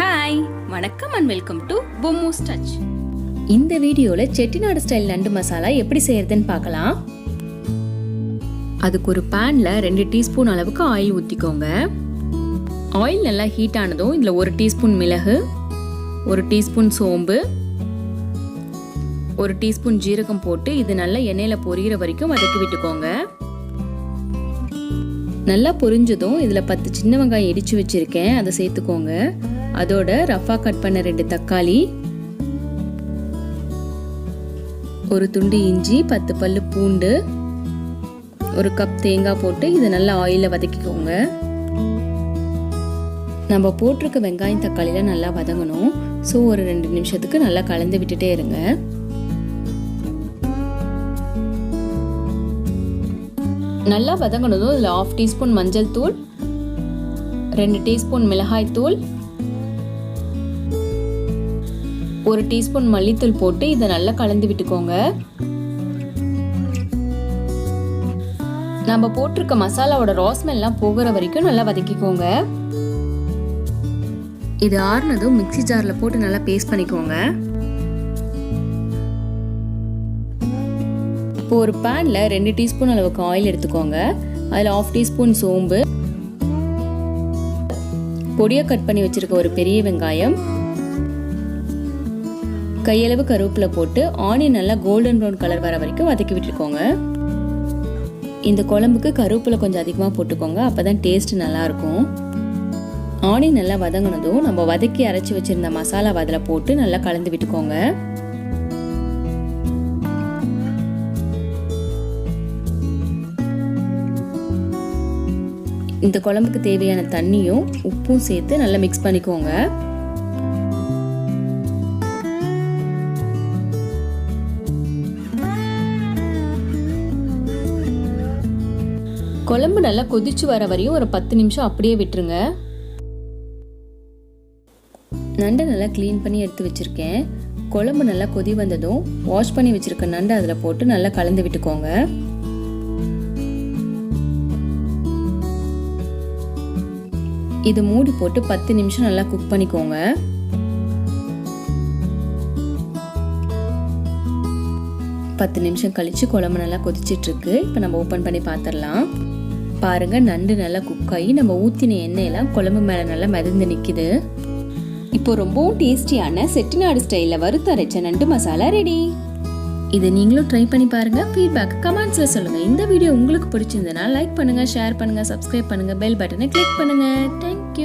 Hi, வணக்கம் and welcome to பொம்மூஸ் touch. இந்த வீடியோல செட்டிநாடு ஸ்டைல் நண்டு மசாலா எப்படி செய்யறதுன்னு பார்க்கலாம். அதுக்கு ஒரு பேன்ல 2 டீஸ்பூன் அளவுக்கு ஆயில் ஊற்றிக்கோங்க. ஆயில் நல்லா ஹீட் ஆனதும் இதில் 1 டீஸ்பூன் மிளகு, 1 டீஸ்பூன் சோம்பு, 1 டீஸ்பூன் ஜீரகம் போட்டு இது நல்லா எண்ணெயில் பொரியிற வரைக்கும் வதக்கி விட்டுக்கோங்க. நல்லா பொரிஞ்சதும் இதில் 10 சின்ன வெங்காயம் இடித்து வச்சுருக்கேன், அதை சேர்த்துக்கோங்க. அதோட ரஃபா கட் பண்ண 2 தக்காளி, ஒரு துண்டு இஞ்சி, 10 பல்லு பூண்டு, 1 கப் தேங்காய் போட்டு இதை நல்லா ஆயிலில் வதக்கிக்கோங்க. நம்ம போட்டிருக்க வெங்காயம் தக்காளிலாம் நல்லா வதங்கணும். ஸோ ஒரு 2 நிமிஷத்துக்கு நல்லா கலந்து விட்டுட்டே இருங்க. நல்லா வதங்கணும். இதில் 1/2 டீஸ்பூன் மஞ்சள் தூள், 2 டீஸ்பூன் மிளகாய் தூள், 1 டீஸ்பூன் மல்லித்தூள் போட்டு இதை நல்லா கலந்து விட்டுக்கோங்க. நம்ம போட்டிருக்க மசாலாவோட ராஸ்மெல்லாம் போகிற வரைக்கும் நல்லா வதக்கிக்கோங்க. இது ஆறுனதும் மிக்ஸி ஜாரில் போட்டு நல்லா பேஸ்ட் பண்ணிக்கோங்க. இப்போ ஒரு பேனில் 2 டீஸ்பூன் அளவுக்கு ஆயில் எடுத்துக்கோங்க. அதில் 1/2 டீஸ்பூன் சோம்பு, பொடியாக கட் பண்ணி வச்சிருக்க ஒரு பெரிய வெங்காயம், கையளவு கருவேப்பிலை போட்டு ஆனியன் நல்லா கோல்டன் ப்ரௌன் கலர் வர வரைக்கும் வதக்கி விட்டுருக்கோங்க. இந்த குழம்புக்கு கருவேப்பிலை கொஞ்சம் அதிகமாக போட்டுக்கோங்க, அப்போ தான் டேஸ்ட் நல்லாயிருக்கும். ஆனியன் நல்லா வதங்கினதும் நம்ம வதக்கி அரைச்சி வச்சுருந்த மசாலா அதில் போட்டு நல்லா கலந்து விட்டுக்கோங்க. இந்த குழம்புக்கு தேவையான தண்ணியும் உப்பும் சேர்த்து நல்லா மிக்ஸ் பண்ணிக்கோங்க. குழம்பு நல்லா கொதிச்சு வர வரையும் ஒரு 10 நிமிஷம் அப்படியே விட்டுருங்க. நண்டை நல்லா க்ளீன் பண்ணி எடுத்து வச்சுருக்கேன். குழம்பு நல்லா கொதி வந்ததும் வாஷ் பண்ணி வச்சுருக்க நண்டை அதில் போட்டு நல்லா கலந்து விட்டுக்கோங்க. இது மூடி போட்டு 10 நிமிஷம் நல்லா குக் பண்ணிக்கோங்க. பத்து நிமிஷம் கழிச்சு குழம்பு நல்லா கொதிச்சிட்டு இருக்கு. இப்போ நம்ம ஓப்பன் பண்ணி பார்த்துடலாம். பாருங்க, நண்டு நல்லா குக் ஆகி நம்ம ஊற்றின எண்ணெயெல்லாம் குழம்பு மேலே நல்லா மிதந்து நிற்கிது. இப்போ ரொம்பவும் டேஸ்டியான செட்டிநாடு ஸ்டைலில் வறுத்து அரைச்ச நண்டு மசாலா ரெடி. இதை நீங்களும் ட்ரை பண்ணி பாருங்க. ஃபீட்பேக் கமெண்ட்ஸில் சொல்லுங்க. இந்த வீடியோ உங்களுக்கு பிடிச்சிருந்ததுன்னா லைக் பண்ணுங்க, ஷேர் பண்ணுங்க, சப்ஸ்கிரைப் பண்ணுங்க, பெல் பட்டனை கிளிக் பண்ணுங்க. தேங்க்யூ.